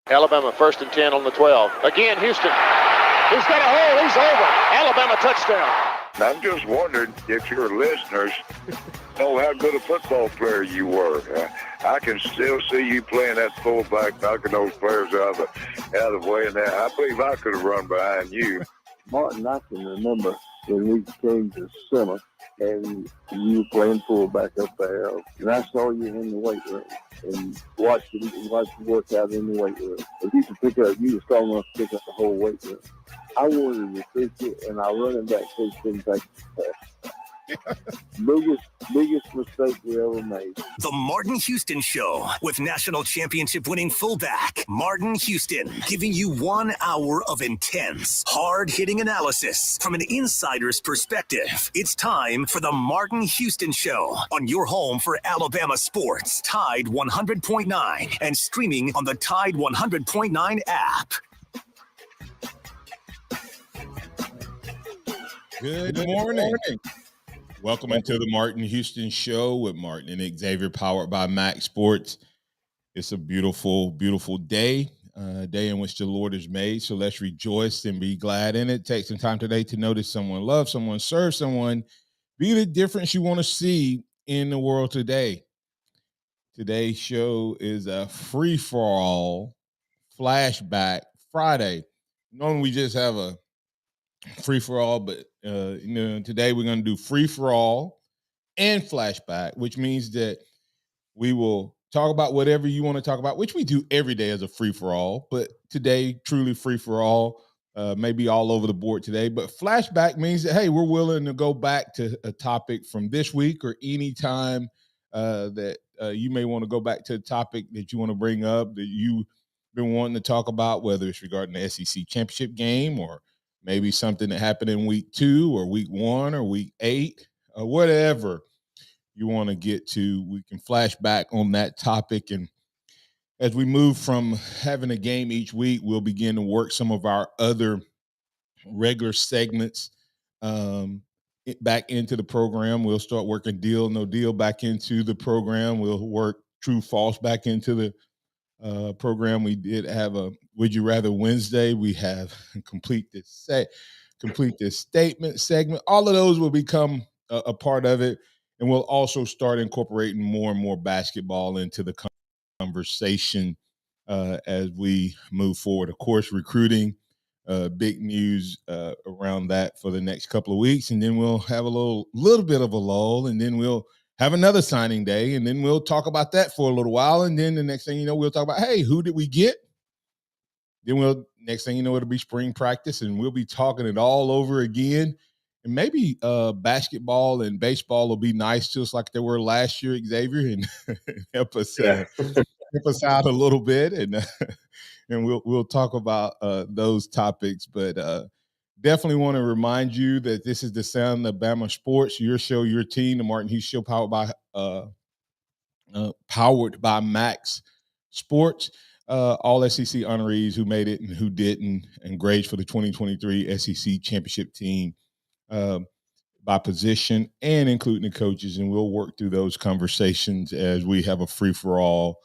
Alabama 1st and 10 on the 12. Again, Houston. He's got a hole. He's over. Alabama touchdown. I'm just wondering if your listeners know how good a football player you were. I can still see you playing that fullback, knocking those players out of the way. And that, I believe I could have run behind you. Martin, I can remember when we came to summer and you were playing fullback up there. And I saw you in the weight room and watched you work out in the weight room. If you could pick up, you were strong enough to pick up the whole weight room. I wanted to fix it, and our running back coach didn't take it. biggest mistake we ever made. The Martin Houston Show with national championship winning fullback Martin Houston, giving you 1 hour of intense, hard-hitting analysis from an insider's perspective. It's time for the Martin Houston Show on your home for Alabama sports, Tide 100.9, and streaming on the Tide 100.9 app. Good morning. Welcome into the Martin Houston Show with Martin and Xavier, powered by MaXSports. It's a beautiful, beautiful day, day in which the Lord has made. So let's rejoice and be glad in it. Take some time today to notice someone, love someone, serve someone, be the difference you want to see in the world today. Today's show is a free-for-all Flashback Friday. Normally we just have a free-for-all, but today we're going to do free-for-all and flashback, which means that we will talk about whatever you want to talk about, which we do every day as a free-for-all, but today truly free-for-all, maybe all over the board today. But flashback means that, hey, we're willing to go back to a topic from this week or any time that you may want to go back to a topic that you want to bring up that you've been wanting to talk about, whether it's regarding the SEC championship game or maybe something that happened in week 2 or week 1 or week 8 or whatever you want to get to. We can flash back on that topic. And as we move from having a game each week, we'll begin to work some of our other regular segments back into the program. We'll start working deal, no deal back into the program. We'll work true, false back into the program. We did have a Would You Rather Wednesday. We have complete this statement segment. All of those will become a part of it, and we'll also start incorporating more and more basketball into the conversation as we move forward. Of course, recruiting, big news around that for the next couple of weeks, and then we'll have a little bit of a lull, and then we'll have another signing day, and then we'll talk about that for a little while. And then the next thing you know, we'll talk about, hey, who did we get? Then next thing you know, it'll be spring practice, and we'll be talking it all over again. And maybe basketball and baseball will be nice to us like they were last year, Xavier, and help us out a little bit. And and we'll talk about those topics. But definitely want to remind you that this is the sound of Bama Sports, your show, your team, the Martin Hughes Show, powered by MaXSports. All SEC honorees who made it and who didn't, and grades for the 2023 SEC championship team by position and including the coaches. And we'll work through those conversations as we have a free-for-all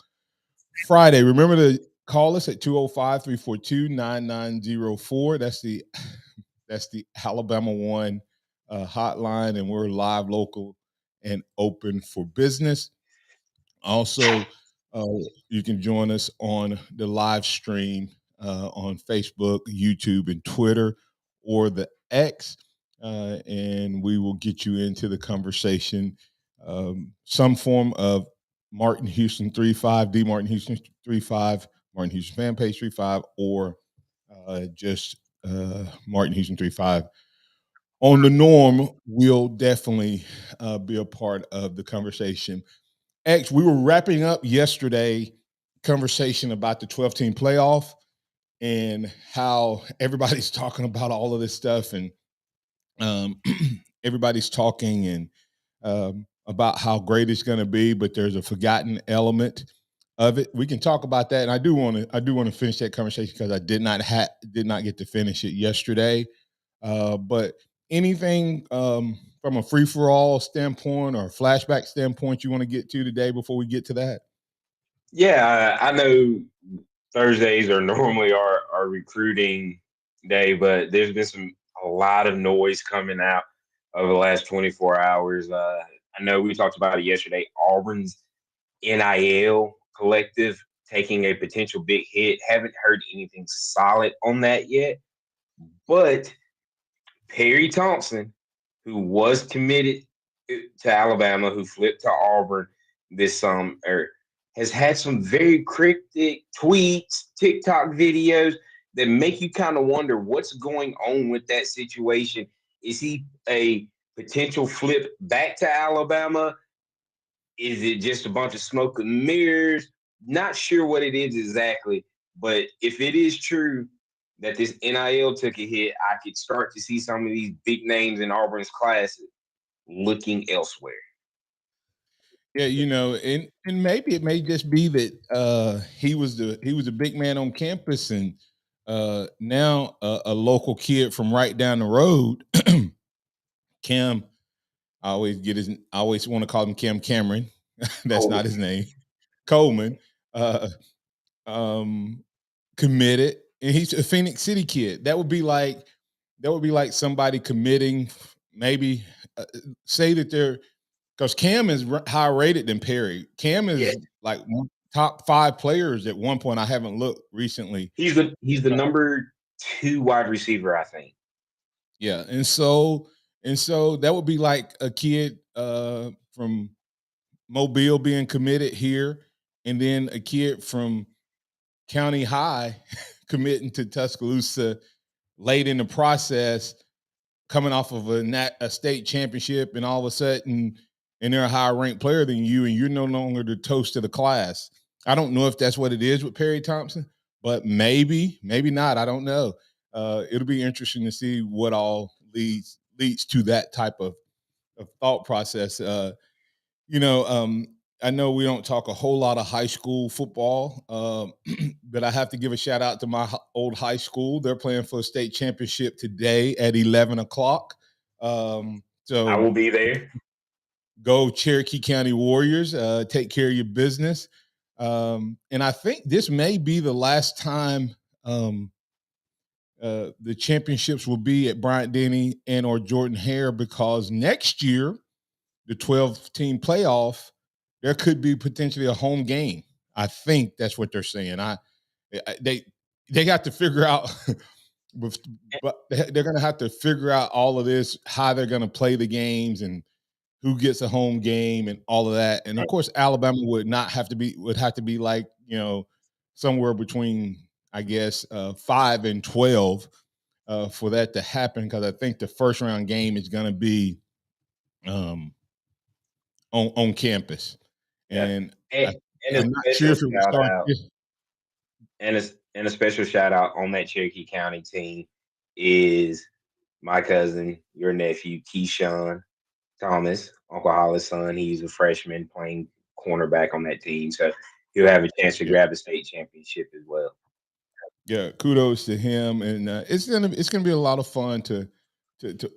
Friday. Remember to call us at 205-342-9904. That's the Alabama One hotline, and we're live, local, and open for business. Also, you can join us on the live stream on Facebook, YouTube, and Twitter, or the X, and we will get you into the conversation. Some form of Martin Houston 35, D Martin Houston 35, Martin Houston fan page 35, or just Martin Houston 35 on the norm. Will definitely be a part of the conversation. X, we were wrapping up yesterday conversation about the 12-team playoff and how everybody's talking about all of this stuff, and everybody's talking and about how great it's going to be, but there's a forgotten element of it. We can talk about that, and I do want to finish that conversation because I did not get to finish it yesterday. But anything from a free-for-all standpoint or flashback standpoint you want to get to today before we get to that? Yeah, I know Thursdays are normally our recruiting day, but there's been a lot of noise coming out over the last 24 hours. I know we talked about it yesterday. Auburn's NIL collective taking a potential big hit. Haven't heard anything solid on that yet, but Perry Thompson, who was committed to Alabama, who flipped to Auburn this summer, has had some very cryptic tweets, TikTok videos that make you kind of wonder what's going on with that situation. Is he a potential flip back to Alabama? Is it just a bunch of smoke and mirrors? Not sure what it is exactly, but if it is true that this NIL took a hit, I could start to see some of these big names in Auburn's classes looking elsewhere. Yeah, and maybe it may just be that he was a big man on campus, and now a local kid from right down the road, Cam. I always want to call him Cam Cameron. That's not his name. Coleman, uh, committed, and he's a Phoenix City kid. That would be like somebody committing. Maybe say that they're because Cam is higher rated than Perry. Cam is like top 5 players at one point. I haven't looked recently. He's the number 2 wide receiver, I think. Yeah, and so that would be like a kid from Mobile being committed here, and then a kid from County High committing to Tuscaloosa late in the process, coming off of a state championship, and all of a sudden, and they're a higher ranked player than you, and you're no longer the toast of the class. I don't know if that's what it is with Perry Thompson, but maybe not. I don't know. It'll be interesting to see what all leads to that type of thought process. I know we don't talk a whole lot of high school football, but I have to give a shout out to my old high school. They're playing for a state championship today at 11 o'clock. So I will be there. Go Cherokee County Warriors. Take care of your business. And I think this may be the last time the championships will be at Bryant-Denny and or Jordan Hare, because next year, the 12-team playoff, there could be potentially a home game. I think that's what they're saying. They got to figure out, but they're going to have to figure out all of this, how they're going to play the games and who gets a home game and all of that. And of course, Alabama would have to be like, somewhere between, I guess, 5 and 12 for that to happen, because I think the first round game is going to be on campus. And I'm not sure if it will start. And a special shout out on that Cherokee County team is my cousin, your nephew, Keyshawn Thomas, Uncle Hollis' son. He's a freshman playing cornerback on that team, so he'll have a chance to grab a state championship as well. Yeah, kudos to him, and it's gonna be a lot of fun to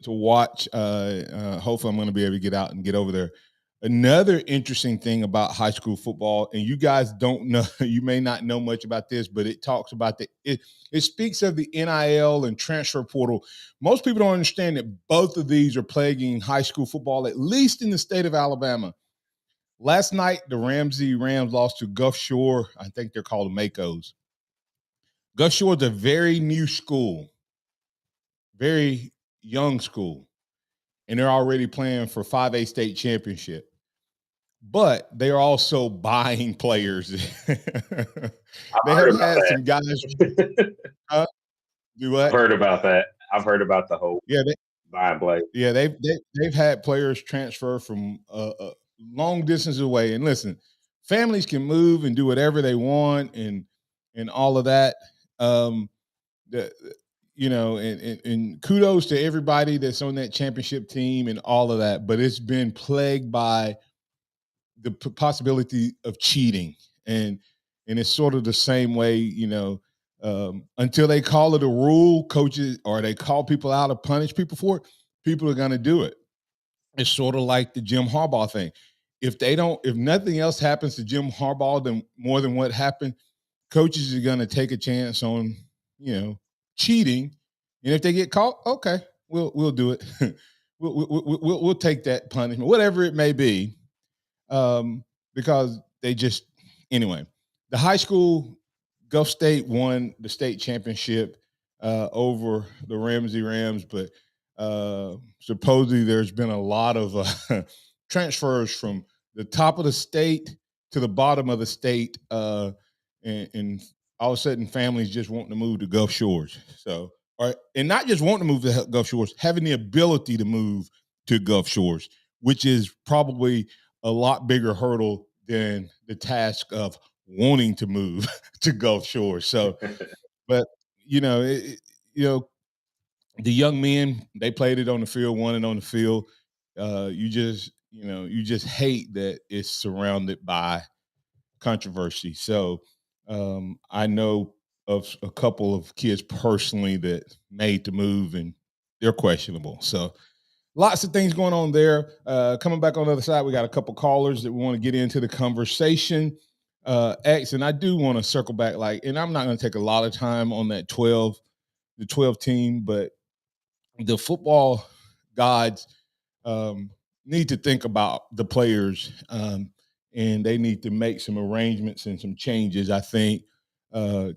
watch. Hopefully, I'm gonna be able to get out and get over there. Another interesting thing about high school football, and you guys don't know, you may not know much about this, but it talks about it speaks of the NIL and transfer portal. Most people don't understand that both of these are plaguing high school football, at least in the state of Alabama. Last night, the Ramsey Rams lost to Gulf Shore. I think they're called the Macos. Gulf Shore is a very new school, very young school, and they're already playing for 5A state championship. But they're also buying players. They have had some guys. Do what? I've heard about that. I've heard about the whole buying players. Yeah, they've had players transfer from long distance away. And listen, families can move and do whatever they want, and all of that. And kudos to everybody that's on that championship team and all of that. But it's been plagued by the possibility of cheating, and it's sort of the same way, until they call it a rule, coaches, or they call people out or punish people for it, people are going to do it. It's sort of like the Jim Harbaugh thing. If nothing else happens to Jim Harbaugh more than what happened coaches are going to take a chance on, cheating. And if they get caught, okay, we'll do it. we'll take that punishment, whatever it may be, because they just anyway. The high school Gulf State won the state championship over the Ramsey Rams, but supposedly there's been a lot of transfers from the top of the state to the bottom of the state, and all of a sudden families just wanting to move to Gulf Shores. So, and not just wanting to move to Gulf Shores, having the ability to move to Gulf Shores, which is probably a lot bigger hurdle than the task of wanting to move to Gulf Shores. So, but the young men, they played it on the field, won it on the field. You just hate that it's surrounded by controversy. So I know of a couple of kids personally that made the move, and they're questionable. So lots of things going on there. Coming back on the other side, we got a couple callers that we want to get into the conversation. X, and I do want to circle back, and I'm not going to take a lot of time on that the 12 team, but the football gods need to think about the players, and they need to make some arrangements and some changes, I think, to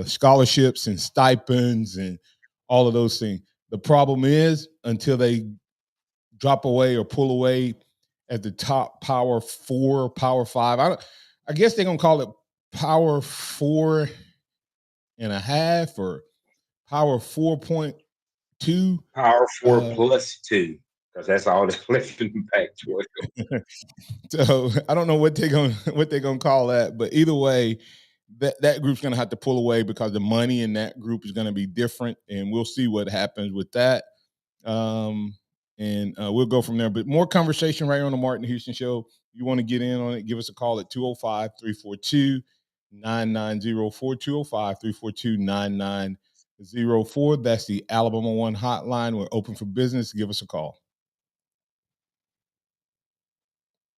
scholarships and stipends and all of those things. The problem is, until they drop away or pull away at the top Power 4, Power 5, I guess they're going to call it Power 4.5 or Power 4.2. Power 4 plus 2, because that's all that's left in the Pac-12. So I don't know what they're gonna call that, but either way, that group's gonna have to pull away because the money in that group is gonna be different, and we'll see what happens with that. And we'll go from there. But more conversation right here on the Martin Houston Show. You want to get in on it, give us a call at 205-342-9904, 205-342-9904. That's the Alabama One hotline. We're open for business. Give us a call.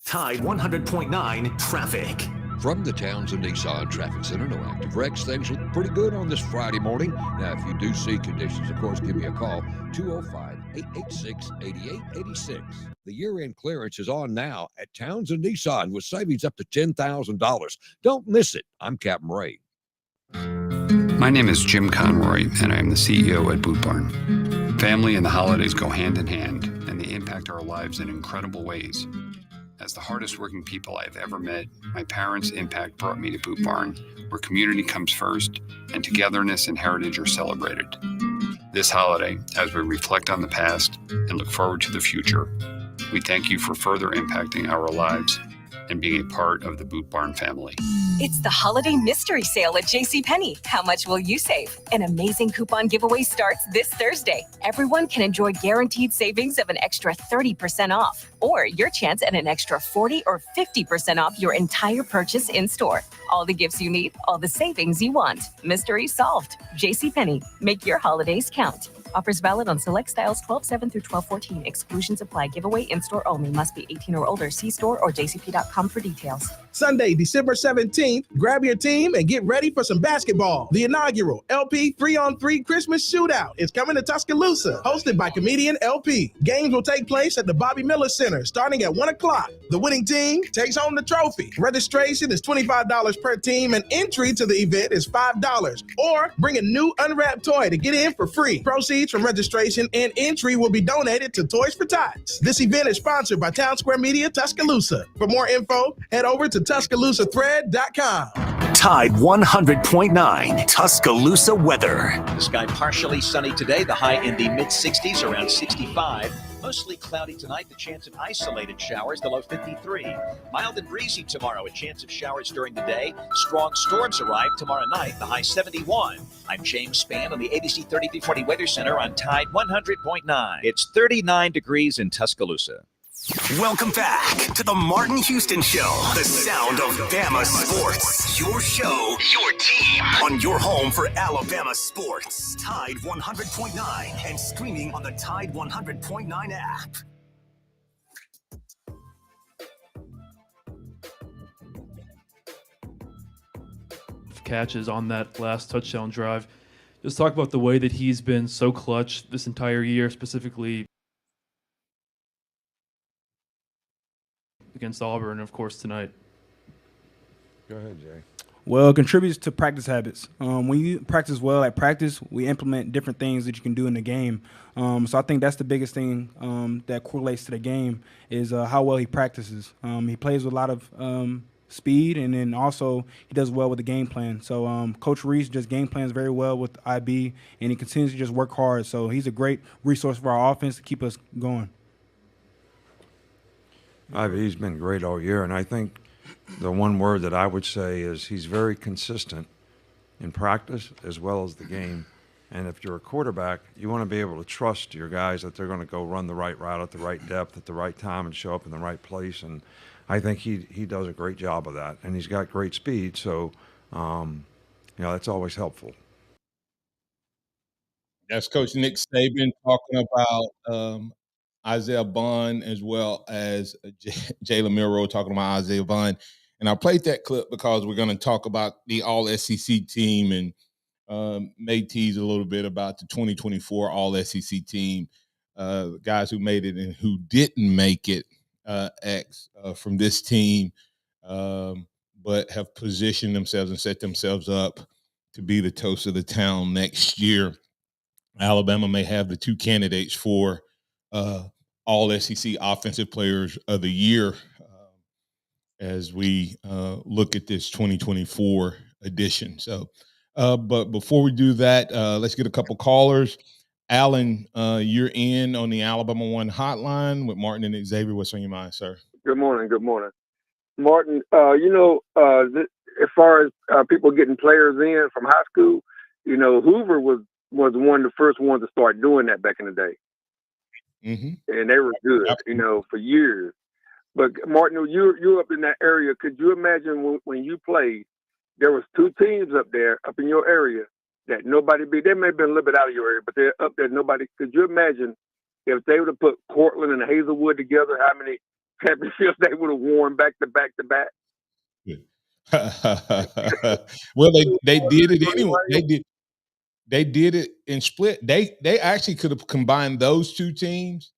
Tide 100.9 traffic. From the Townsend Nissan Traffic Center, no active wrecks. Things look pretty good on this Friday morning. Now, if you do see conditions, of course, give me a call, 205-886-8886. The year-end clearance is on now at Townsend Nissan with savings up to $10,000. Don't miss it. I'm Captain Ray. My name is Jim Conroy, and I am the CEO at Boot Barn. Family and the holidays go hand in hand, and they impact our lives in incredible ways. As the hardest working people I've ever met, my parents' impact brought me to Boot Barn, where community comes first and togetherness and heritage are celebrated. This holiday, as we reflect on the past and look forward to the future, we thank you for further impacting our lives and being a part of the Boot Barn family. It's the holiday mystery sale at JCPenney. How much will you save? An amazing coupon giveaway starts this Thursday. Everyone can enjoy guaranteed savings of an extra 30% off, or your chance at an extra 40 or 50% off your entire purchase in store. All the gifts you need, all the savings you want. Mystery solved. JCPenney. Make your holidays count. Offers valid on select styles 12/7 through 12/14. Exclusions apply. Giveaway in-store only. Must be 18 or older. See store or jcp.com for details. Sunday, December 17th, grab your team and get ready for some basketball. The inaugural LP 3-on-3 Christmas Shootout is coming to Tuscaloosa, hosted by comedian LP. Games will take place at the Bobby Miller Center starting at 1 o'clock. The winning team takes home the trophy. Registration is $25 per team and entry to the event is $5. Or bring a new unwrapped toy to get in for free. Proceeds from registration and entry will be donated to Toys for Tots. This event is sponsored by Town Square Media Tuscaloosa. For more info, head over to TuscaloosaThread.com. Tide 100.9 Tuscaloosa weather. The sky partially sunny today, the high in the mid-60s, around 65. Mostly cloudy tonight, the chance of isolated showers, the low 53. Mild and breezy tomorrow, a chance of showers during the day. Strong storms arrive tomorrow night, the high 71. I'm James Spann on the ABC 3340 Weather Center on Tide 100.9. It's 39 degrees in Tuscaloosa. Welcome back to the Martin Houston Show, the sound of Bama sports. Your show, your team, on your home for Alabama sports. Tide 100.9 and streaming on the Tide 100.9 app. catches on that last touchdown drive. Just talk about the way that he's been so clutch this entire year, specifically against Auburn, and of course tonight. Go ahead, Jay. Well, it contributes to practice habits. When you practice well at practice, we implement different things that you can do in the game. So I think that's the biggest thing that correlates to the game is how well he practices. He plays with a lot of speed, and then also he does well with the game plan. So Coach Reese just game plans very well with IB, and he continues to just work hard. So he's a great resource for our offense to keep us going. IB's been great all year, and I think the one word that I would say is he's very consistent in practice as well as the game. And if you're a quarterback, you want to be able to trust your guys that they're going to go run the right route at the right depth at the right time and show up in the right place. And I think he does a great job of that. And he's got great speed, so that's always helpful. That's Coach Nick Saban talking about Isaiah Bond as well as Jalen Milroe talking about Isaiah Bond. And I played that clip because we're going to talk about the All-SEC team and may tease a little bit about the 2024 All-SEC team, guys who made it and who didn't make it from this team, but have positioned themselves and set themselves up to be the toast of the town next year. Alabama may have the two candidates for All-SEC Offensive Players of the Year as we look at this 2024 edition. So, but before we do that, let's get a couple callers. Alan, you're in on the Alabama One hotline with Martin and Xavier. What's on your mind, sir? Good morning. Good morning. Martin, as far as people getting players in from high school, Hoover was one of the first ones to start doing that back in the day. Mm-hmm. And they were good, for years. But Martin, you're up in that area. Could you imagine when you played, there was two teams up there, up in your area, that nobody beat? They may have been a little bit out of your area, but they're up there. Nobody. Could you imagine if they would have put Cortland and Hazelwood together, how many championships they would have won back to back to back? Well, they did it anyway. They did it in split. They actually could have combined those two teams,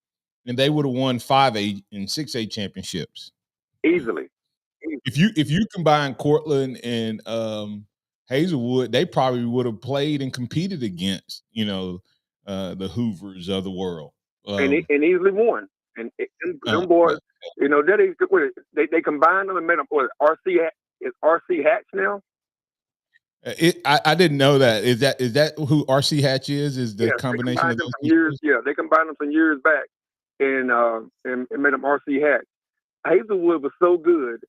and they would have won 5A and 6A championships easily. If you combine Cortland and Hazelwood, they probably would have played and competed against the Hoovers of the world, and easily won. And them boys, they combined them and made them. RC is RC Hatch now. I didn't know that. Is that who RC Hatch is? Is the combination of those years? Yeah, they combined them some years back, and made them RC Hatch. Hazelwood was so good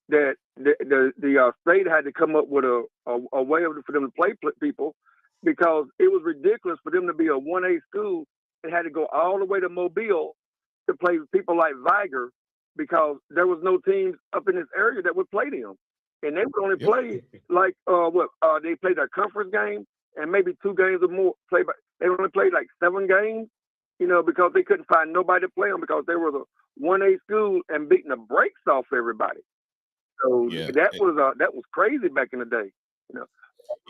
that the state had to come up with a way for them to play people, because it was ridiculous for them to be a 1A school and had to go all the way to Mobile to play people like Viger, because there was no teams up in this area that would play them. And they would only play like they played their conference game and maybe 2 games or more. They only played like 7 games, because they couldn't find nobody to play them, because they were the 1A school and beating the brakes off everybody. So that was crazy back in the day.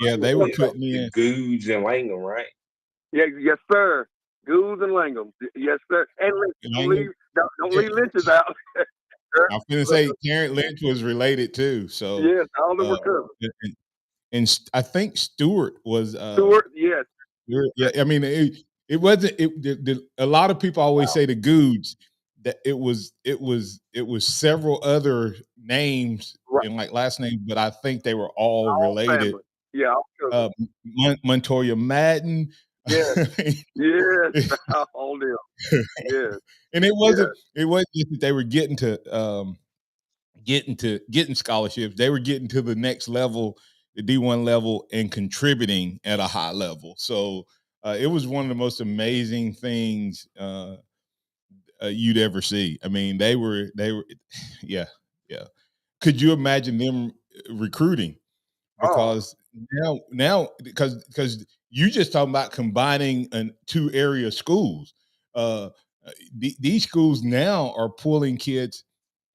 Yeah, they were putting in Goods and Langham, right? Yeah, yes, sir. Goods and Langham, yes, sir. And don't leave Lynch's out. I was going to say Terrence Lynch was related too. So yes, all of them were cousins. And I think Stewart was Stewart. Yes. Yeah, I mean it wasn't. A lot of people always say the Goods, that it was several other names and like last names, but I think they were all related. Family. Yeah. Montoya Madden. Yes. Yes. All them. Yes. And it wasn't just that they were getting scholarships. They were getting to the next level, the D1 level, and contributing at a high level. So it was one of the most amazing things you'd ever see. I mean, they were, yeah. Could you imagine them recruiting? Because now, because you just talking about combining 2 area schools. These schools now are pulling kids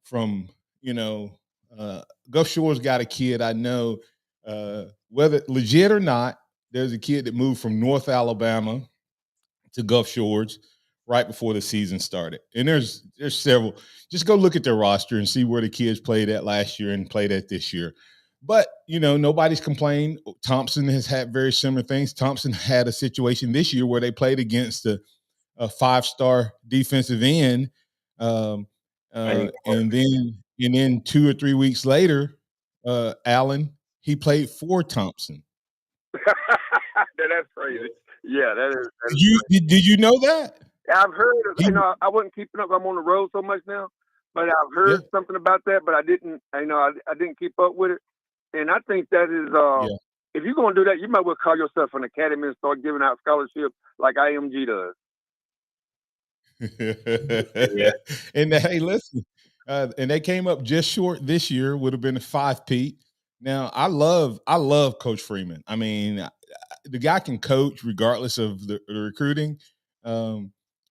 from, Gulf Shore's got a kid I know whether legit or not, there's a kid that moved from North Alabama to Gulf Shores right before the season started. And there's several. Just go look at their roster and see where the kids played at last year and played at this year. But, nobody's complained. Thompson has had very similar things. Thompson had a situation this year where they played against a five-star defensive end. And then 2 or 3 weeks later, Allen, he played for Thompson. That's crazy. Yeah, that is. Did you know that? I've heard of. I wasn't keeping up. I'm on the road so much now, but I've heard something about that. But I didn't. I didn't keep up with it. And I think that is. If you're gonna do that, you might well call yourself an academy and start giving out scholarships like IMG does. And hey, listen, and they came up just short this year. Would have been a 5-peat. Now, I love Coach Freeman. I mean, the guy can coach regardless of the recruiting.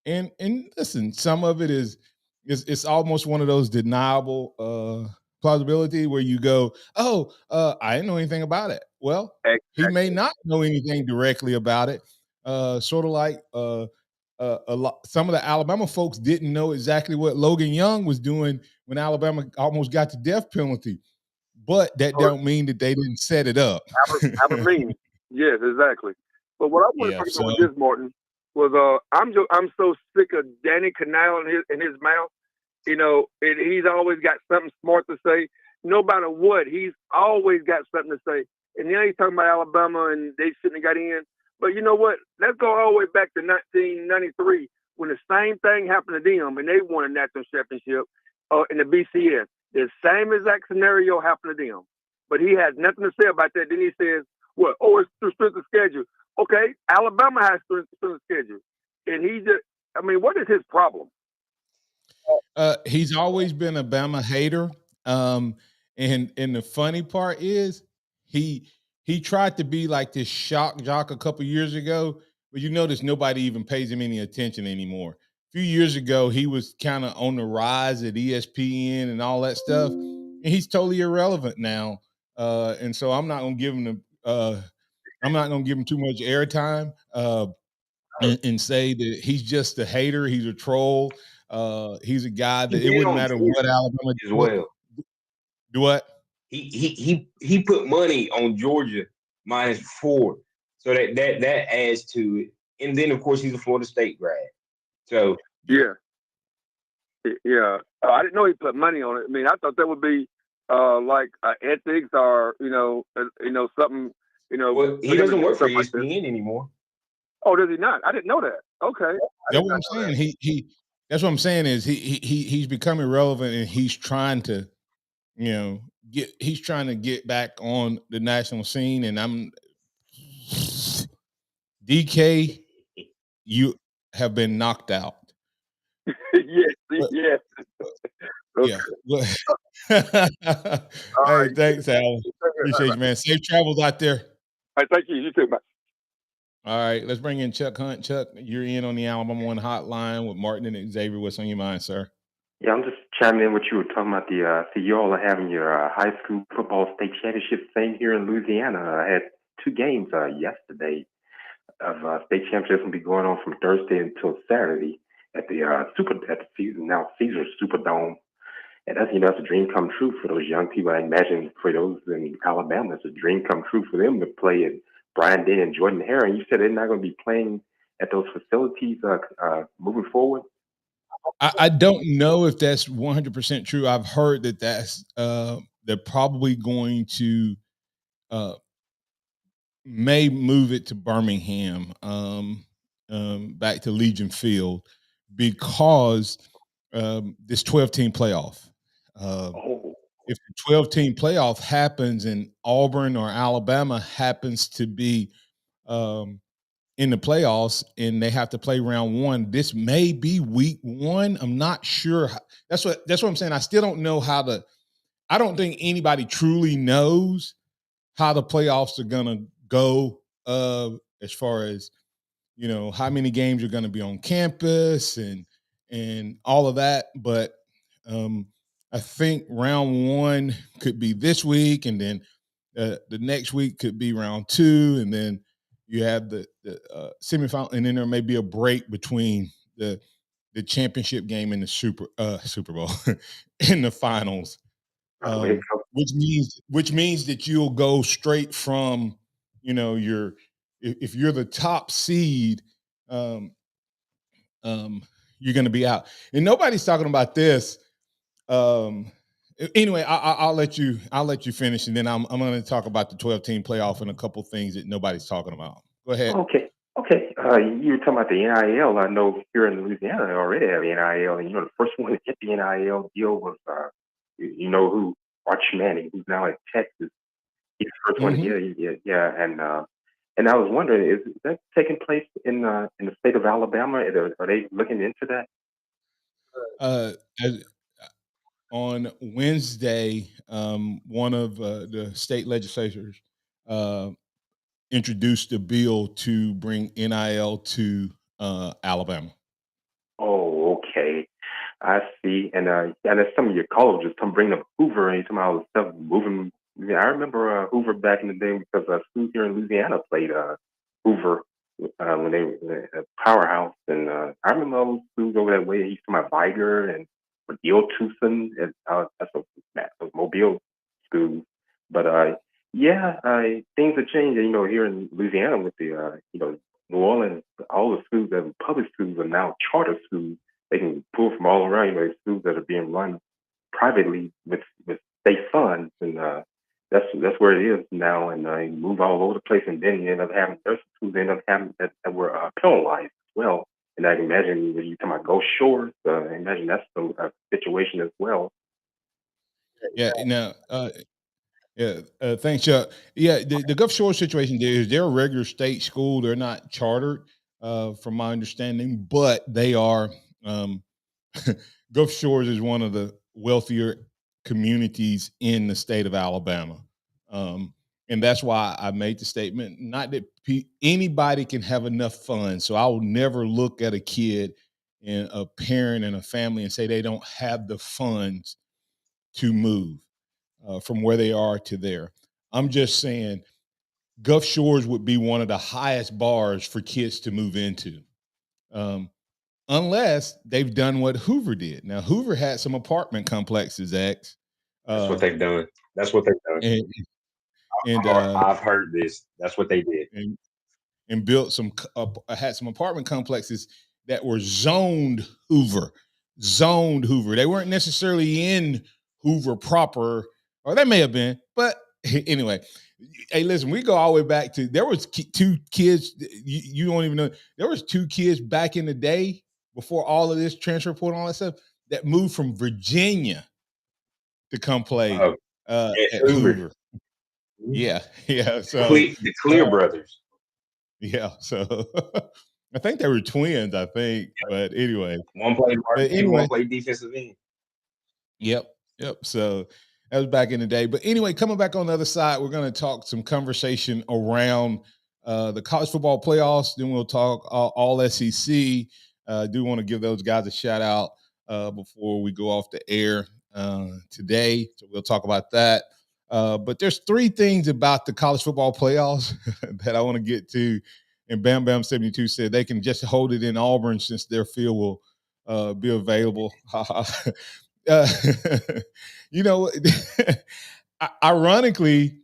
And listen, some of it is it's almost one of those deniable plausibility where you go, I didn't know anything about it. Well, he may not know anything directly about it. Sort of like some of the Alabama folks didn't know exactly what Logan Young was doing when Alabama almost got the death penalty. But that don't mean that they didn't set it up. I mean, yes, exactly. But what I want to talk about with this, Martin, was I'm so sick of Danny Canal in his mouth. He's always got something smart to say. No matter what, he's always got something to say. And now he's talking about Alabama and they shouldn't have got in. But you know what? Let's go all the way back to 1993 when the same thing happened to them and they won a national championship in the BCS. The same exact scenario happened to them. But he has nothing to say about that. Then he says, what? Oh, it's through strength of schedule. Okay, Alabama has strength of schedule. And what is his problem? He's always been a Bama hater. And the funny part is he tried to be like this shock jock a couple years ago, but you notice nobody even pays him any attention anymore. A few years ago, he was kind of on the rise at ESPN and all that stuff, and he's totally irrelevant now. And so I'm not going to give him too much airtime and say that he's just a hater. He's a troll. He's a guy that it wouldn't matter what Alabama as well. Do what? He put money on Georgia -4, so that adds to it. And then of course he's a Florida State grad. So yeah. I didn't know he put money on it. I mean, I thought that would be like ethics or something. Well, he doesn't work for ESPN anymore. Oh, does he not? I didn't know that. Okay, that's what I'm saying. He that's what I'm saying is he's become irrelevant and he's trying to get back on the national scene. And I'm DK, you have been knocked out. Yes. Okay. Yeah. Hey, thanks, Alan. Appreciate you, man. Safe travels out there. All right, thank you. You too, man. All right, let's bring in Chuck Hunt. Chuck, you're in on the Alabama One Hotline with Martin and Xavier. What's on your mind, sir? Yeah, I'm just chiming in what you were talking about. So you all are having your high school football state championship thing here in Louisiana. I had 2 games yesterday of state championships will be going on from Thursday until Saturday at the Caesars Superdome. And that's a dream come true for those young people. I imagine for those in Alabama, it's a dream come true for them to play at Brian Day and Jordan Hare. And you said they're not going to be playing at those facilities moving forward? I don't know if that's 100% true. I've heard that they're probably going to may move it to Birmingham, back to Legion Field, because this 12-team playoff. If the 12-team playoff happens and Auburn or Alabama happens to be in the playoffs and they have to play round 1, this may be week 1. I'm not sure. That's what I'm saying. I still don't know I don't think anybody truly knows how the playoffs are going to go as far as, how many games are going to be on campus and all of that. But I think round 1 could be this week, and then The next week could be round 2, and then you have the semifinal, and then there may be a break between the championship game and the Super Bowl in the finals, which means that you'll go straight from, if you're the top seed, you're going to be out, and nobody's talking about this. Anyway, I'll let you finish, and then I'm going to talk about the 12-team playoff and a couple things that nobody's talking about. Go ahead. Okay. You were talking about the NIL. I know here in Louisiana they already have NIL, and the first one to get the NIL deal was who, Arch Manning, who's now at Texas. He's the first one to get it. Yeah, and I was wondering, is that taking place in the state of Alabama? Are they looking into that? On Wednesday, one of the state legislators introduced a bill to bring NIL to Alabama. Oh, okay. I see. And as some of your callers just come bring up Hoover and some of the stuff moving. Yeah, I remember Hoover back in the day because schools here in Louisiana played Hoover when they were a powerhouse. And I remember all those schools over that way. He used to my Viger and Mobile Tucson. That's a Mobile school. But things are changing. Here in Louisiana with the New Orleans, all the schools that are public schools are now charter schools. They can pull from all around. Schools that are being run privately with state funds, and that's where it is now. And you move all over the place, and then you end up having there's schools end up having that were penalized as well. And I can imagine when you talking about Gulf Shores, I imagine that's a situation as well. Yeah. Now. Thanks, Chuck. Yeah, the Gulf Shore situation is they're a regular state school. They're not chartered, from my understanding, but they are. Gulf Shores is one of the wealthier communities in the state of Alabama, and that's why I made the statement. Not that anybody can have enough funds, so I will never look at a kid and a parent and a family and say they don't have the funds to move from where they are to there. I'm just saying Gulf Shores would be one of the highest bars for kids to move into, unless they've done what Hoover did. Now, Hoover had some apartment complexes, X. That's what they've done. And I've heard this. That's what they did. And built had some apartment complexes that were zoned Hoover. They weren't necessarily in Hoover proper, or they may have been, but anyway. Hey, listen, we go all the way back to there was 2 kids. You don't even know there was 2 kids back in the day before all of this transfer portal and all that stuff that moved from Virginia to come play at Hoover. Yeah. So the Clear brothers. Yeah, so I think they were twins. But anyway, one played varsity, one played defensive end. Yep. So that was back in the day. But anyway, coming back on the other side, we're going to talk some conversation around the college football playoffs. Then we'll talk all SEC. I do want to give those guys a shout out before we go off the air today. So we'll talk about that. But there's 3 things about the college football playoffs that I want to get to. And Bam Bam 72 said they can just hold it in Auburn since their field will be available. Ironically,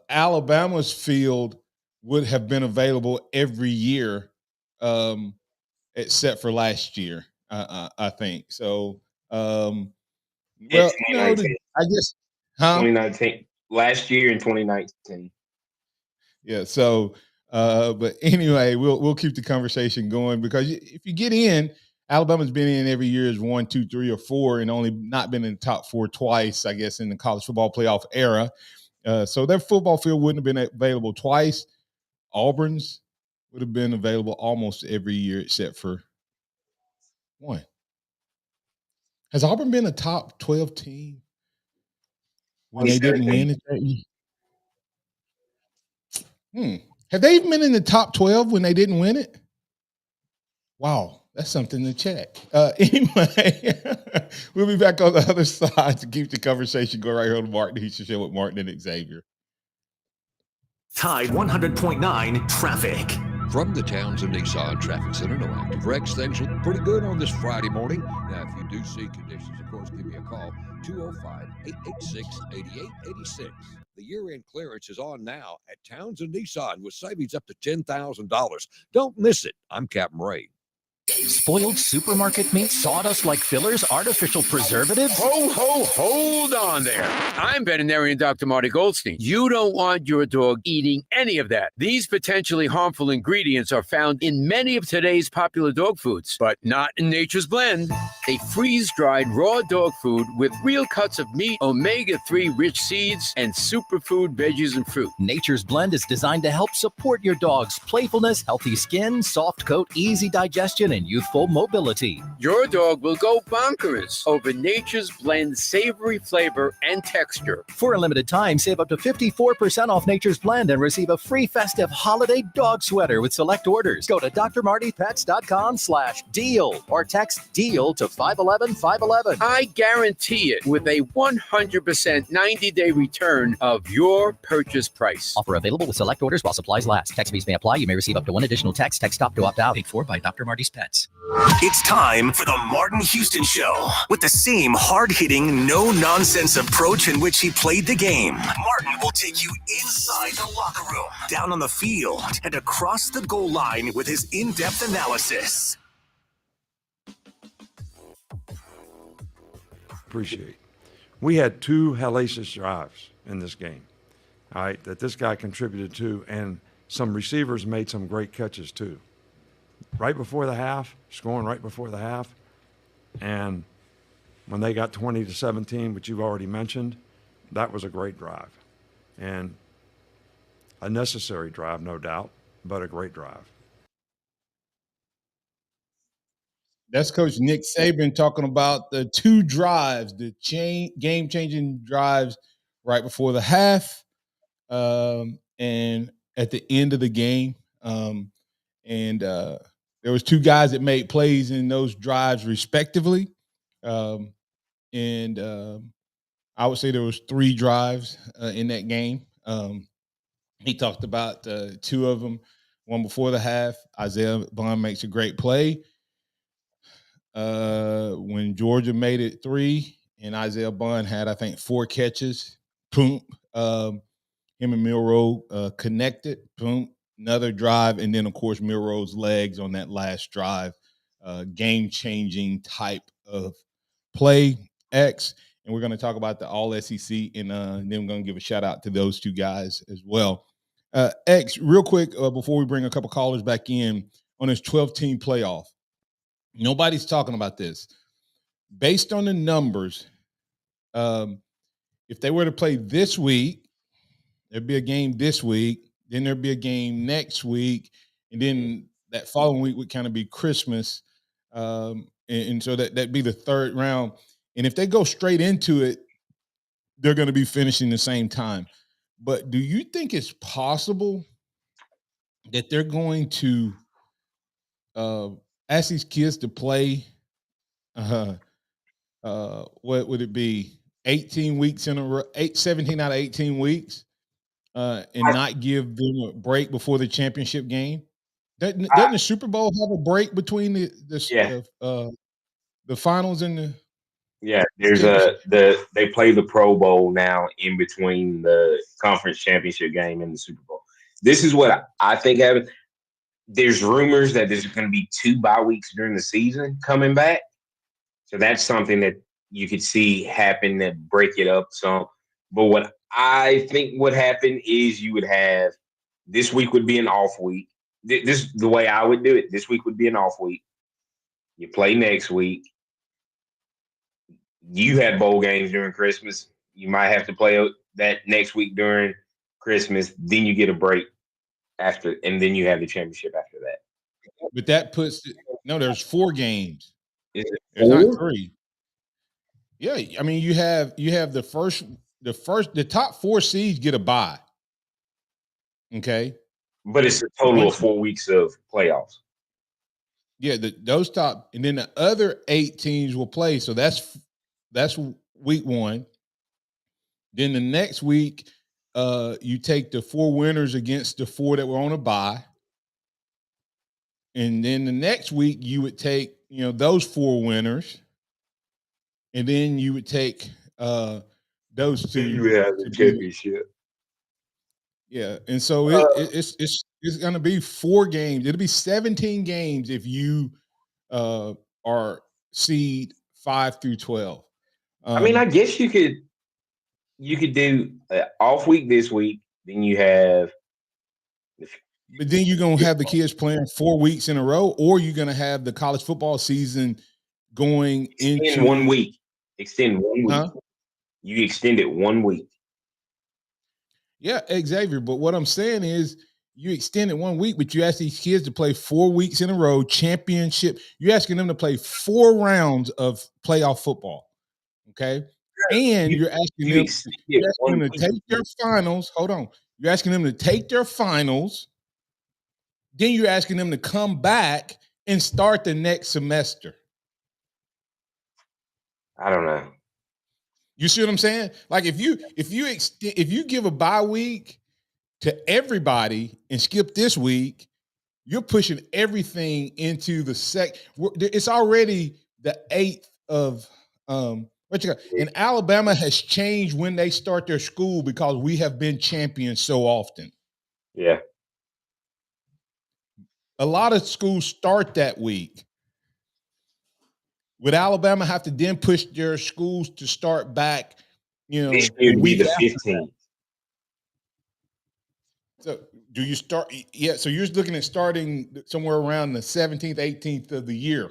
Alabama's field would have been available every year, except for last year. I think so. Well, I guess 2019 last year in 2019. Yeah. So, but anyway, we'll keep the conversation going because if you get in, Alabama's been in every year as 1, 2, 3, or 4, and only not been in the top 4 twice, I guess, in the college football playoff era. So their football field wouldn't have been available twice. Auburn's would have been available almost every year except for 1. Has Auburn been a top 12 team when they didn't win it that year? Have they even been in the top 12 when they didn't win it? Wow, That's something to check. Anyway, we'll be back on the other side to keep the conversation going right here on the Martin Houston Show with Martin and Xavier. Tide 100.9 traffic. From the Townsend Nissan Traffic Center, no active wrecks. Things look pretty good on this Friday morning. Now, if you do see conditions, of course, give me a call, 205-886-8886. The year-end clearance is on now at Townsend Nissan with savings up to $10,000. Don't miss it. I'm Captain Ray. Spoiled supermarket meat, sawdust like fillers, artificial preservatives? Hold on there. I'm veterinarian Dr. Marty Goldstein. You don't want your dog eating any of that. These potentially harmful ingredients are found in many of today's popular dog foods, but not in Nature's Blend, a freeze-dried raw dog food with real cuts of meat, omega-3 rich seeds, and superfood veggies and fruit. Nature's Blend is designed to help support your dog's playfulness, healthy skin, soft coat, easy digestion, and youthful mobility. Your dog will go bonkers over Nature's Blend savory flavor and texture. For a limited time, save up to 54% off Nature's Blend and receive a free festive holiday dog sweater with select orders. Go to drmartypets.com/deal or text DEAL to 511-511. I guarantee it with a 100% 90-day return of your purchase price. Offer available with select orders while supplies last. Text fees may apply. You may receive up to one additional text. Text stop to opt out. Paid for by Dr. Marty's Pets. It's time for the Martin Houston Show. With the same hard-hitting, no-nonsense approach in which he played the game, Martin will take you inside the locker room, down on the field, and across the goal line with his in-depth analysis. Appreciate. We had 2 hellacious drives in this game, all right, that this guy contributed to, and some receivers made some great catches too. Right before the half, scoring right before the half, and when they got 20-17, which you've already mentioned, that was a great drive. And a necessary drive, no doubt, but a great drive. That's Coach Nick Saban talking about the 2 drives, the game-changing drives right before the half and at the end of the game. There was 2 guys that made plays in those drives respectively. I would say there was 3 drives in that game. He talked about 2 of them, one before the half. Isaiah Bond makes a great play. When Georgia made it 3 and Isaiah Bond had, I think, 4 catches, boom, him and Milroe connected, boom, another drive, and then, of course, Milroe's legs on that last drive, game-changing type of play, X. And we're going to talk about the All-SEC, and then we're going to give a shout-out to those 2 guys as well. X, real quick, before we bring a couple callers back in, on this 12-team playoff, nobody's talking about this. Based on the numbers, if they were to play this week, there'd be a game this week, then there'd be a game next week, and then that following week would kind of be Christmas. And so that'd be the 3rd round. And if they go straight into it, they're going to be finishing the same time. But do you think it's possible that they're going to ask these kids to play, what would it be, 18 weeks in a row, 17 out of 18 weeks, and not give them a break before the championship game? Doesn't the Super Bowl have a break between the finals and the? Yeah, there's they play the Pro Bowl now in between the conference championship game and the Super Bowl. This is what I think happened. There's rumors that there's going to be 2 bye weeks during the season coming back. So that's something that you could see happen that break it up some. But what I think would happen is you would have this week would be an off week. This is the way I would do it. This week would be an off week. You play next week. You had bowl games during Christmas. You might have to play that next week during Christmas. Then you get a break after, and then you have the championship after that. But that puts there's 4 games. Is it There's 4? not 3. Yeah, I mean you have the top 4 seeds get a bye. Okay, but it's a total of 4 weeks of playoffs. Yeah, those top, and then the other 8 teams will play. So that's week 1. Then the next week, you take the 4 winners against the 4 that were on a bye. And then the next week you would take, those 4 winners, and then you would take those 2 You would have the to be. championship. Yeah, and so it's going to be 4 games. It'll be 17 games if you are seed 5 through 12. I mean, I guess you could do an off week this week. Then you have. But then you're going to have the kids playing 4 weeks in a row, or you're going to have the college football season going into 1 week. Extend 1 week. Huh? You extend it 1 week. Yeah, Xavier. But what I'm saying is you extend it 1 week, but you ask these kids to play 4 weeks in a row, championship. You're asking them to play 4 rounds of playoff football. Okay. And you're asking them to take their finals. Hold on. You're asking them to take their finals. Then you're asking them to come back and start the next semester. I don't know. You see what I'm saying? Like if you give a bye week to everybody and skip this week, you're pushing everything into the it's already the 8th of and Alabama has changed when they start their school because we have been champions so often. Yeah. A lot of schools start that week. Would Alabama have to then push their schools to start back, This year would be the 15th. So do you start? Yeah. So you're looking at starting somewhere around the 17th, 18th of the year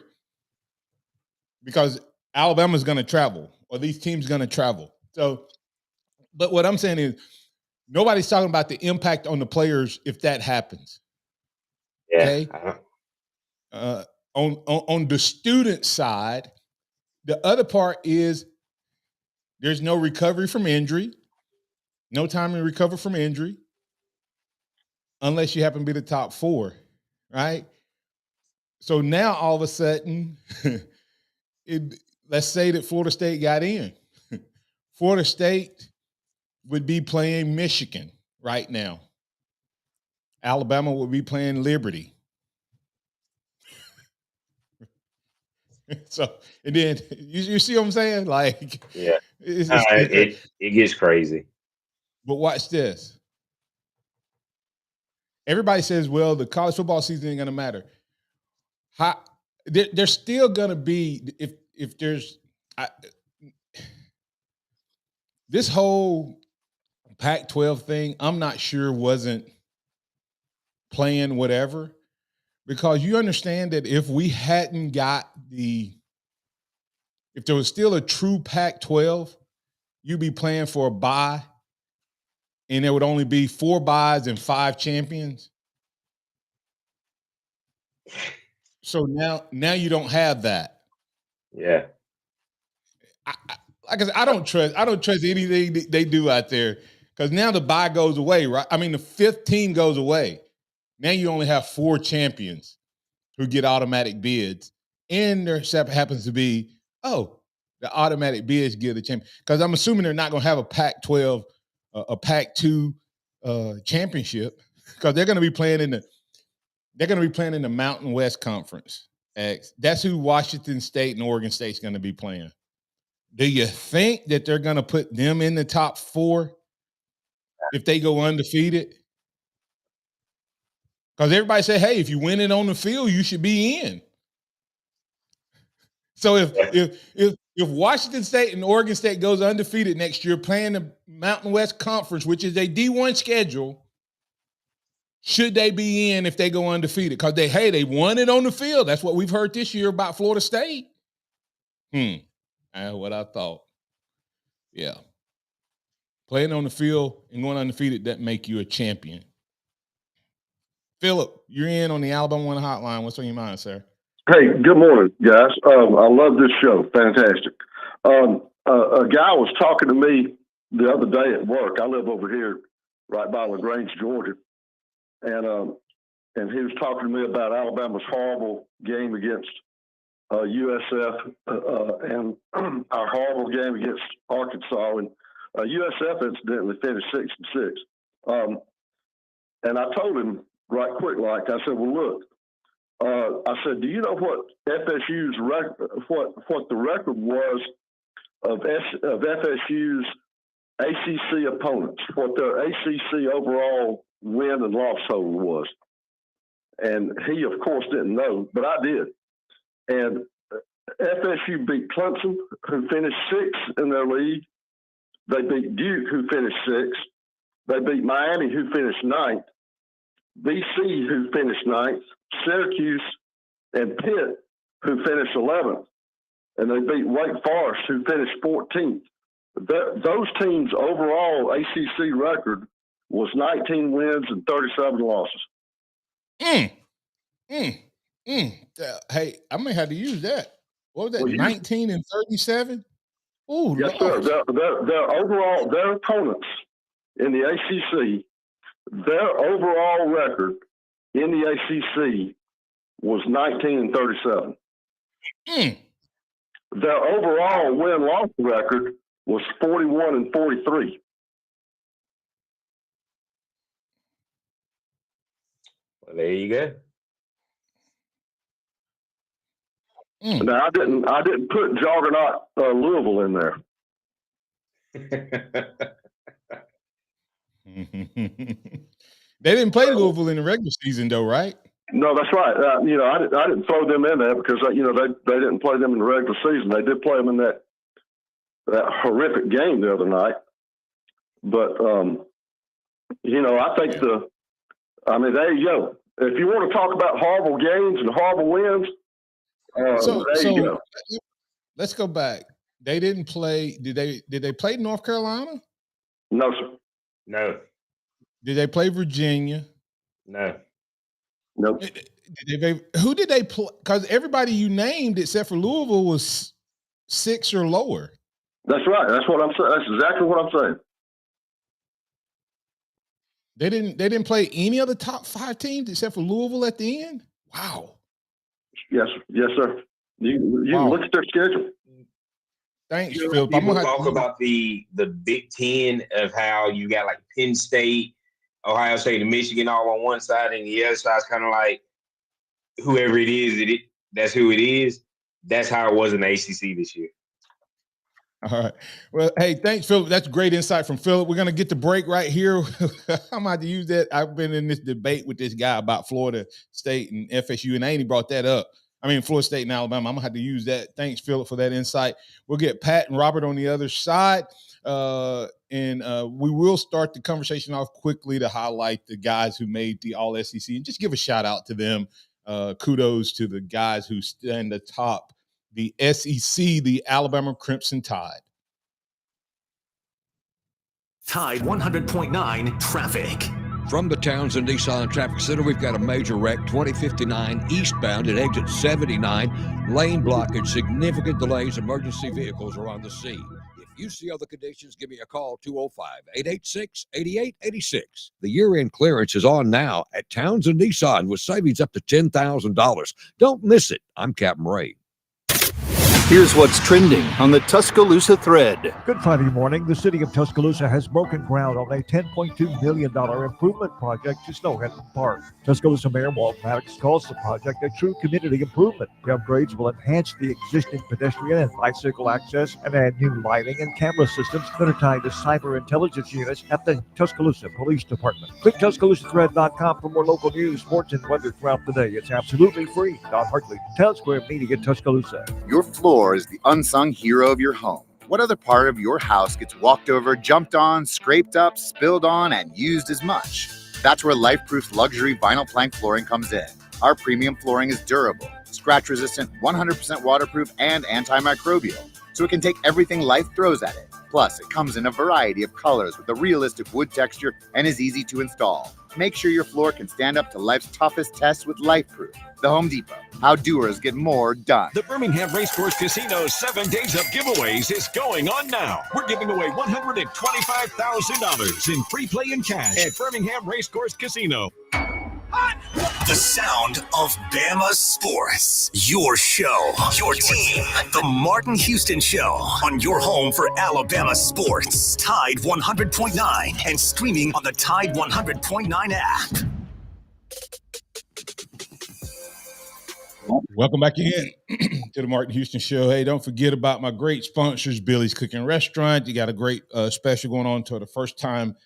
because Alabama's going to travel or these teams going to travel. So, but what I'm saying is nobody's talking about the impact on the players if that happens. Yeah. Okay. On the student side, the other part is there's no recovery from injury, no time to recover from injury, unless you happen to be the top 4, right? So now all of a sudden, let's say that Florida State got in. Florida State would be playing Michigan right now. Alabama would be playing Liberty. So, and then you see what I'm saying? Like, yeah, it gets crazy. But watch this. Everybody says, well, the college football season ain't going to matter. There's still going to be, if there's, this whole Pac-12 thing, I'm not sure wasn't playing whatever. Because you understand that if we hadn't got if there was still a true Pac-12, you'd be playing for a bye, and there would only be 4 byes and 5 champions. So now you don't have that. Yeah. Like I said, I don't trust anything they do out there because now the bye goes away, right? I mean, the 5th team goes away. Now you only have 4 champions who get automatic bids. And there happens to be, the automatic bids give the champion. Because I'm assuming they're not going to have a Pac-12, a Pac-2 championship because they're going to be playing in the Mountain West Conference. That's who Washington State and Oregon State's going to be playing. Do you think that they're going to put them in the top 4 if they go undefeated? Because everybody say, hey, if you win it on the field, you should be in. So if Washington State and Oregon State goes undefeated next year playing the Mountain West Conference, which is a D1 schedule, should they be in if they go undefeated? Because they won it on the field. That's what we've heard this year about Florida State. That's what I thought. Yeah. Playing on the field and going undefeated doesn't make you a champion. Philip, you're in on the Alabama One Hotline. What's on your mind, sir? Hey, good morning, guys. I love this show. Fantastic. A guy was talking to me the other day at work. I live over here right by LaGrange, Georgia. And and he was talking to me about Alabama's horrible game against USF and our horrible game against Arkansas. And USF incidentally finished 6-6. And I told him right quick, like I said, well, look, I said, do you know what FSU's what the record was of FSU's ACC opponents, what their ACC overall win and loss total was? And he, of course, didn't know, but I did. And FSU beat Clemson, who finished 6th in their league. They beat Duke, who finished 6th. They beat Miami, who finished 9th. BC, who finished 9th. Syracuse and Pitt, who finished 11th. And they beat Wake Forest, who finished 14th. Those teams' overall ACC record was 19 wins and 37 losses. Hey, I may have to use that. What was that? 19 and 37? Oh, yes, sir. Their overall, their opponents in the ACC, their overall record in the ACC was 19 and 37. Their overall win-loss record was 41 and 43. Well, there you go. Now I didn't put Juggernaut Louisville in there. They didn't play Louisville in the regular season, though, right? No, that's right. I didn't throw them in there because they didn't play them in the regular season. They did play them in that horrific game the other night. But I think there you go. If you want to talk about horrible games and horrible wins, there you go. Let's go back. They didn't play. Did they play North Carolina? No, sir. No. Did they play Virginia? No. Nope. Who did they play? Because everybody you named except for Louisville was 6 or lower. That's right. That's what I'm saying. That's exactly what I'm saying. They didn't play any of the top 5 teams except for Louisville at the end. Wow. Yes, sir. You look at their schedule. Thanks, Phil. People talk about the Big Ten of how you got like Penn State, Ohio State, and Michigan all on one side, and the other side's kind of like whoever it is, that's who it is. That's how it was in the ACC this year. All right. Well, hey, thanks, Philip. That's great insight from Philip. We're going to get the break right here. I'm about to use that. I've been in this debate with this guy about Florida State and FSU, and I ain't brought that up. I mean, Florida State and Alabama. I'm going to have to use that. Thanks, Philip, for that insight. We'll get Pat and Robert on the other side, and we will start the conversation off quickly to highlight the guys who made the All-SEC and just give a shout-out to them. Kudos to the guys who stand atop the SEC, the Alabama Crimson Tide. Tide 100.9 traffic. From the Townsend Nissan Traffic Center, we've got a major wreck, 2059 eastbound at exit 79. Lane blockage, significant delays, emergency vehicles are on the scene. If you see other conditions, give me a call, 205-886-8886. The year-end clearance is on now at Townsend Nissan with savings up to $10,000. Don't miss it. I'm Captain Ray. Here's what's trending on the Tuscaloosa thread. Good Friday morning. The city of Tuscaloosa has broken ground on a $10.2 million improvement project to Snowhead Park. Tuscaloosa Mayor Walt Maddox calls the project a true community improvement. The upgrades will enhance the existing pedestrian and bicycle access and add new lighting and camera systems that are tied to cyber intelligence units at the Tuscaloosa Police Department. Click TuscaloosaThread.com for more local news, sports, and weather throughout the day. It's absolutely free. Don Hartley, Town Square Media, Tuscaloosa. Your floor is the unsung hero of your home. What other part of your house gets walked over, jumped on, scraped up, spilled on, and used as much? That's where LifeProof's luxury vinyl plank flooring comes in. Our premium flooring is durable, scratch-resistant, 100% waterproof, and antimicrobial, so it can take everything life throws at it. Plus, it comes in a variety of colors with a realistic wood texture and is easy to install. Make sure your floor can stand up to life's toughest tests with LifeProof. The Home Depot. How doers get more done. The Birmingham Racecourse Casino's 7 days of giveaways is going on now. We're giving away $125,000 in free play and cash at Birmingham Racecourse Casino. The sound of Bama sports. Your show, your team. The Martin Houston Show on your home for Alabama sports. Tide 100.9 and streaming on the Tide 100.9 app. Welcome back in to the Martin Houston Show. Hey, don't forget about my great sponsors, Billy's Cooking Restaurant. You got a great special going on to the first-time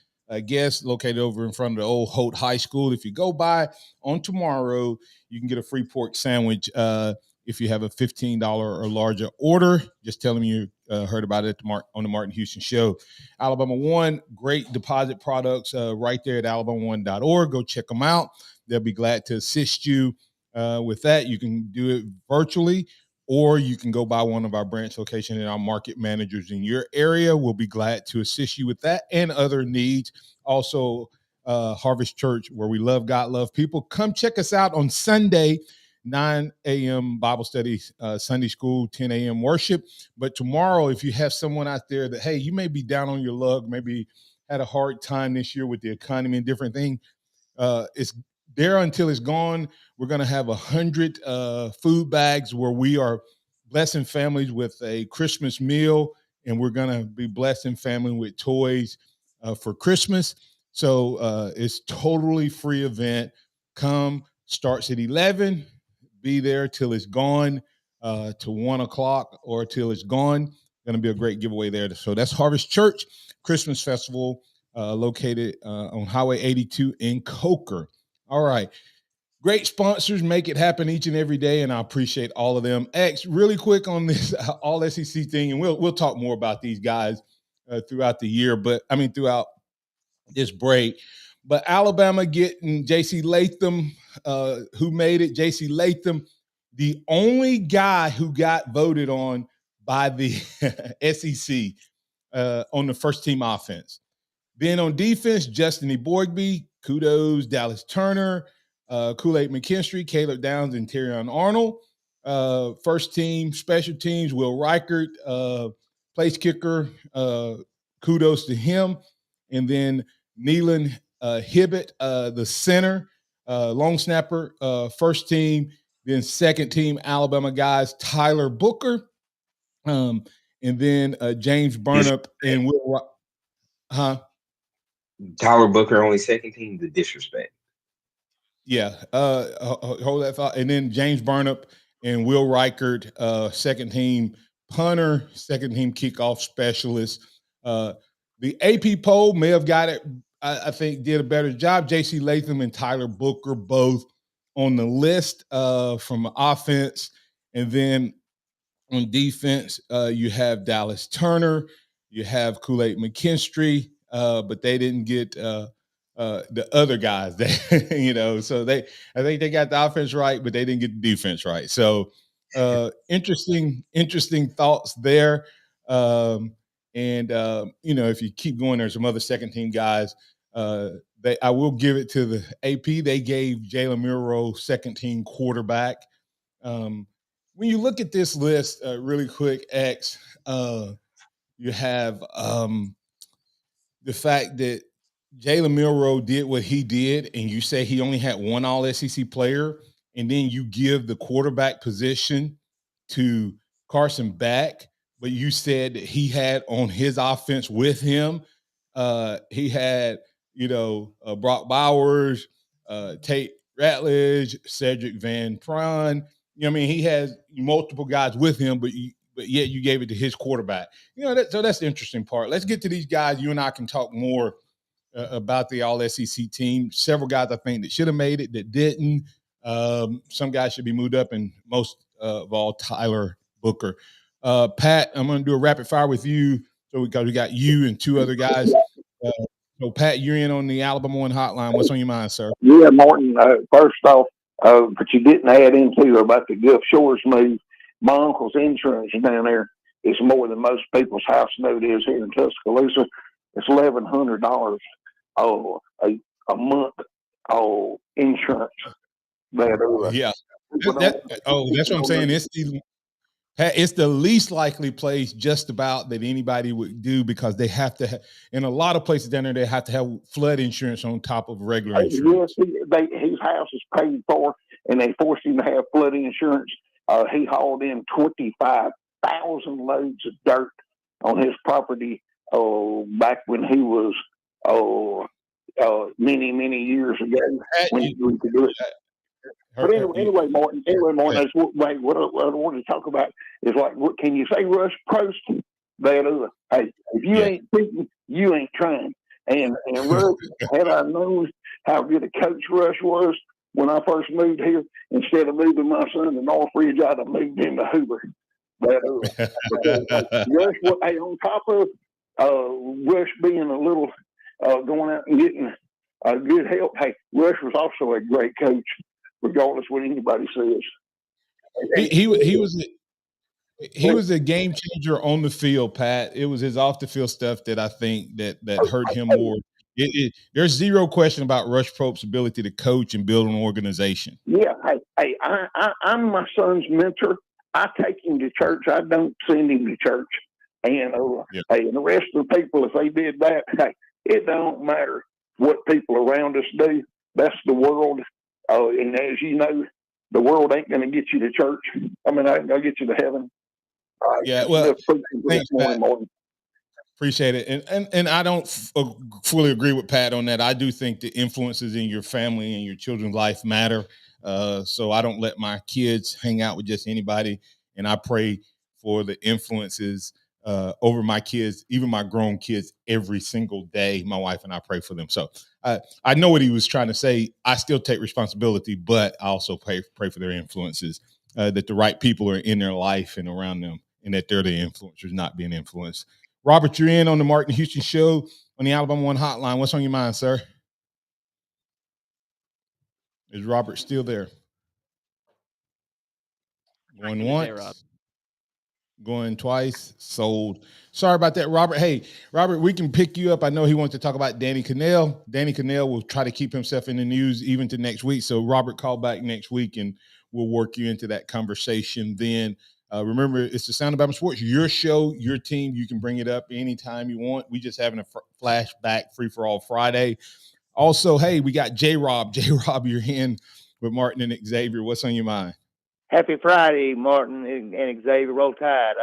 guests located over in front of the old Holt High School. If you go by on tomorrow, you can get a free pork sandwich if you have a $15 or larger order. Just tell them you heard about it on the Martin Houston Show. Alabama One, great deposit products right there at alabama1.org. Go check them out. They'll be glad to assist you with that. You can do it virtually, or you can go by one of our branch locations, and our market managers in your area will be glad to assist you with that and other needs. Also, Harvest Church, where we love God, love people. Come check us out on Sunday, 9 a.m. Bible study, Sunday school, 10 a.m. worship. But tomorrow, if you have someone out there that, hey, you may be down on your luck, maybe had a hard time this year with the economy and different things, it's there until it's gone. We're going to have 100 food bags where we are blessing families with a Christmas meal, and we're going to be blessing families with toys for Christmas. So it's totally free event. Come, starts at 11, be there till it's gone, to 1 o'clock or till it's gone. Going to be a great giveaway there. So that's Harvest Church Christmas Festival, located on Highway 82 in Coker. All right. Great sponsors make it happen each and every day, and I appreciate all of them. X, really quick on this all SEC thing, and we'll talk more about these guys throughout the year, throughout this break. But Alabama getting J.C. Latham, who made it. J.C. Latham, the only guy who got voted on by the SEC on the first team offense. Then on defense, Justin Eboigbe, kudos, Dallas Turner, Kool-Aid McKinstry, Caleb Downs, and Terrion Arnold. First team, special teams, Will Reichert, place kicker, kudos to him. And then Nealon Hibbett, the center, long snapper, first team. Then second team, Alabama guys, Tyler Booker. And then James Burnap and Will. Tyler Booker only second team, the disrespect. Yeah, hold that thought. And then James Burnap and Will Reichert, second team punter, second team kickoff specialist. The AP poll may have got it, I think, did a better job. J.C. Latham and Tyler Booker both on the list from offense. And then on defense, you have Dallas Turner, you have Kool-Aid McKinstry, but they didn't get the other guys that, so I think they got the offense right, but they didn't get the defense right. So interesting thoughts there. If you keep going, there's some other second team guys. I will give it to the AP. They gave Jalen Milroe second team quarterback. When you look at this list really quick, X, you have the fact that Jalen Milroe did what he did, and you say he only had one All-SEC player, and then you give the quarterback position to Carson Beck, but you said that he had on his offense with him, he had, Brock Bowers, Tate Ratledge, Cedric Van Pran. He has multiple guys with him, but yet you gave it to his quarterback. So that's the interesting part. Let's get to these guys. You and I can talk more about the All-SEC team. Several guys I think that should have made it that didn't. Some guys should be moved up, and most of all, Tyler Booker. Pat, I'm going to do a rapid fire with you. So we got you and two other guys. So Pat, you're in on the Alabama One hotline. What's on your mind, sir? Yeah, Martin. First off, but you didn't add into about the Gulf Shores move. My uncle's insurance down there is more than most people's house note is here in Tuscaloosa. It's $1,100 a month insurance. Yeah. That's what I'm saying. It's the least likely place just about that anybody would do, because they have to in a lot of places down there, they have to have flood insurance on top of regular insurance. Yes, his house is paid for, and they forced him to have flood insurance. He hauled in 25,000 loads of dirt on his property back when he was many years ago when he could do it. But anyway, Martin, that's what I wanted to talk about is like, what can you say, Rush Prost? Hey, if you ain't thinking, you ain't trying. And Rush, had I known how good a coach Rush was when I first moved here, instead of moving my son to Northridge, I'd have moved him to Hoover. Because Rush, hey, on top of Rush being a little going out and getting good help, hey, Rush was also a great coach, regardless what anybody says. He was a game changer on the field, Pat. It was his off the field stuff that I think that hurt him more. There's zero question about Rush Probst's ability to coach and build an organization. Yeah, hey, I'm my son's mentor. I take him to church. I don't send him to church. And hey, and the rest of the people, if they did that, hey, it don't matter what people around us do. That's the world. And as you know, the world ain't going to get you to church. I mean, I ain't going to get you to heaven. Yeah, well, thanks, Pat. Appreciate it. And I don't fully agree with Pat on that. I do think the influences in your family and your children's life matter. So I don't let my kids hang out with just anybody. And I pray for the influences over my kids, even my grown kids, every single day. My wife and I pray for them. So I know what he was trying to say. I still take responsibility, but I also pray for their influences, that the right people are in their life and around them, and that they're the influencers, not being influenced. Robert, you're in on the Martin Houston Show on the Alabama One Hotline. What's on your mind, sir? Is Robert still there? Going once, going twice, sold. Sorry about that, Robert. Hey, Robert, we can pick you up. I know he wants to talk about Danny Cannell. Danny Cannell will try to keep himself in the news even to next week. So, Robert, call back next week, and we'll work you into that conversation then. Remember, it's the Sound of Bama Sports, your show, your team. You can bring it up anytime you want. We just having a flashback free-for-all Friday. Also, hey, we got J-Rob. J-Rob, you're in with Martin and Xavier. What's on your mind? Happy Friday, Martin and Xavier. Roll Tide.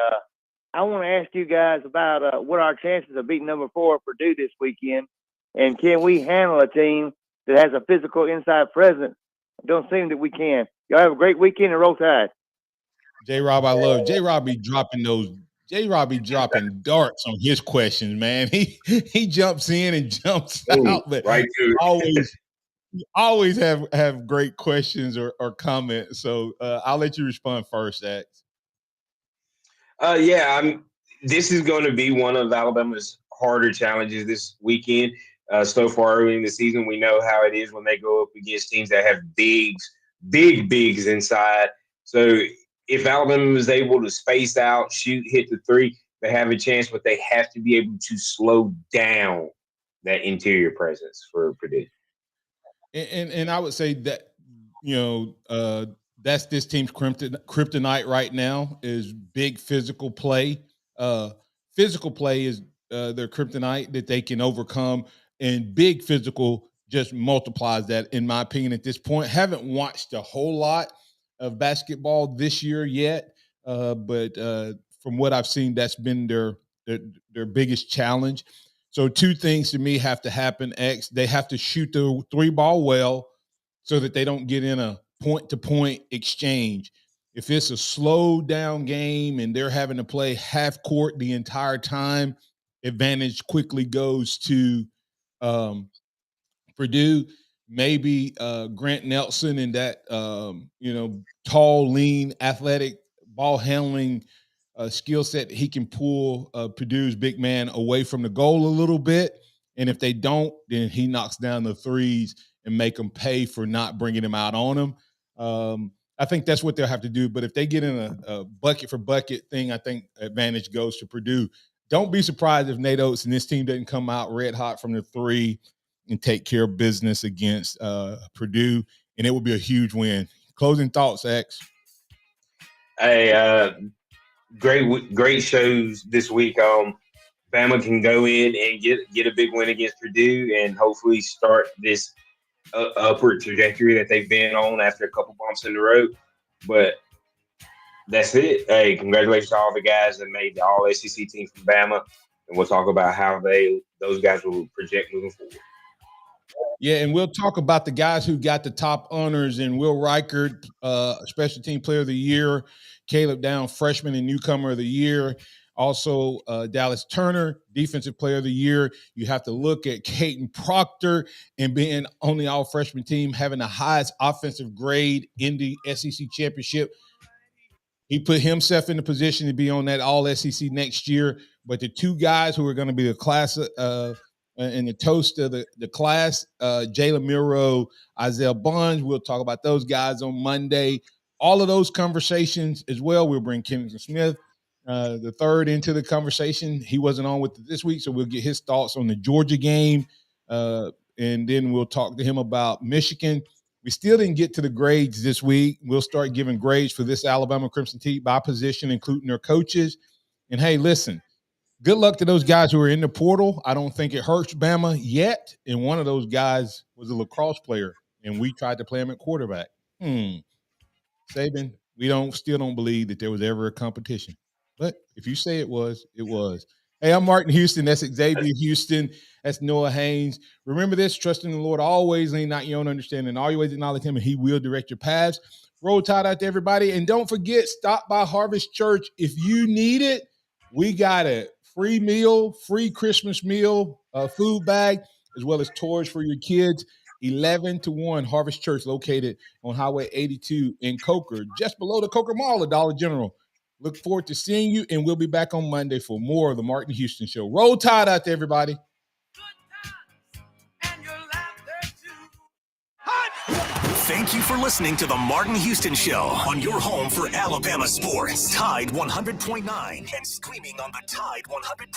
I want to ask you guys about what our chances of beating number 4 Purdue this weekend, and can we handle a team that has a physical inside presence? It don't seem that we can. Y'all have a great weekend and Roll Tide. J-Rob, I love J-Rob be dropping those. J-Rob be dropping darts on his questions, man. He jumps in and jumps out, but right always have great questions or comments. So I'll let you respond first, X. This is going to be one of Alabama's harder challenges this weekend. So far early in the season, we know how it is when they go up against teams that have bigs inside. So if Alabama is able to space out, shoot, hit the three, they have a chance, but they have to be able to slow down that interior presence for Purdue. And I would say that, that's this team's kryptonite right now is big physical play. Physical play is their kryptonite that they can overcome, and big physical just multiplies that, in my opinion, at this point. Haven't watched a whole lot of basketball this year yet, but from what I've seen, that's been their biggest challenge. So two things to me have to happen, X. They have to shoot the three ball well so that they don't get in a point-to-point exchange. If it's a slow down game and they're having to play half court the entire time, advantage quickly goes to Purdue. Maybe Grant Nelson and that, tall, lean, athletic, ball handling skill set, he can pull Purdue's big man away from the goal a little bit. And if they don't, then he knocks down the threes and make them pay for not bringing him out on them. I think that's what they'll have to do. But if they get in a bucket for bucket thing, I think advantage goes to Purdue. Don't be surprised if Nate Oates and this team doesn't come out red hot from the three and take care of business against Purdue, and it will be a huge win. Closing thoughts, X. Hey, great shows this week. Bama can go in and get a big win against Purdue and hopefully start this upward trajectory that they've been on after a couple bumps in the road. But that's it. Hey, congratulations to all the guys that made the All-SEC team from Bama, and we'll talk about how those guys will project moving forward. Yeah, and we'll talk about the guys who got the top honors, and Will Reichert, Special Team Player of the Year, Caleb Down, Freshman and Newcomer of the Year, also Dallas Turner, Defensive Player of the Year. You have to look at Caden Proctor and being on the all-freshman team, having the highest offensive grade in the SEC championship. He put himself in the position to be on that all-SEC next year. But the two guys who are going to be the class and the toast of the class, Jalen Milroe, Isaiah Bonds, we'll talk about those guys on Monday. All of those conversations as well. We'll bring Kennedy Smith, the third, into the conversation. He wasn't on with this week, so we'll get his thoughts on the Georgia game. And then we'll talk to him about Michigan. We still didn't get to the grades this week. We'll start giving grades for this Alabama Crimson Tide by position, including their coaches. And, hey, listen, good luck to those guys who are in the portal. I don't think it hurts Bama yet. And one of those guys was a lacrosse player, and we tried to play him at quarterback. Saban, we still don't believe that there was ever a competition. But if you say it was, it was. Hey, I'm Martin Houston. That's Xavier Houston. That's Noah Haynes. Remember this, trust in the Lord always, lean not your own understanding. All your ways acknowledge him, and he will direct your paths. Roll Tide out to everybody. And don't forget, stop by Harvest Church. If you need it, we got a free meal, free Christmas meal, food bag, as well as toys for your kids. 11-1 Harvest Church, located on Highway 82 in Coker, just below the Coker Mall at Dollar General. Look forward to seeing you, and we'll be back on Monday for more of the Martin Houston Show. Roll Tide out to everybody. Thank you for listening to the Martin Houston Show on your home for Alabama sports. Tide 100.9 and streaming on the Tide 100.9.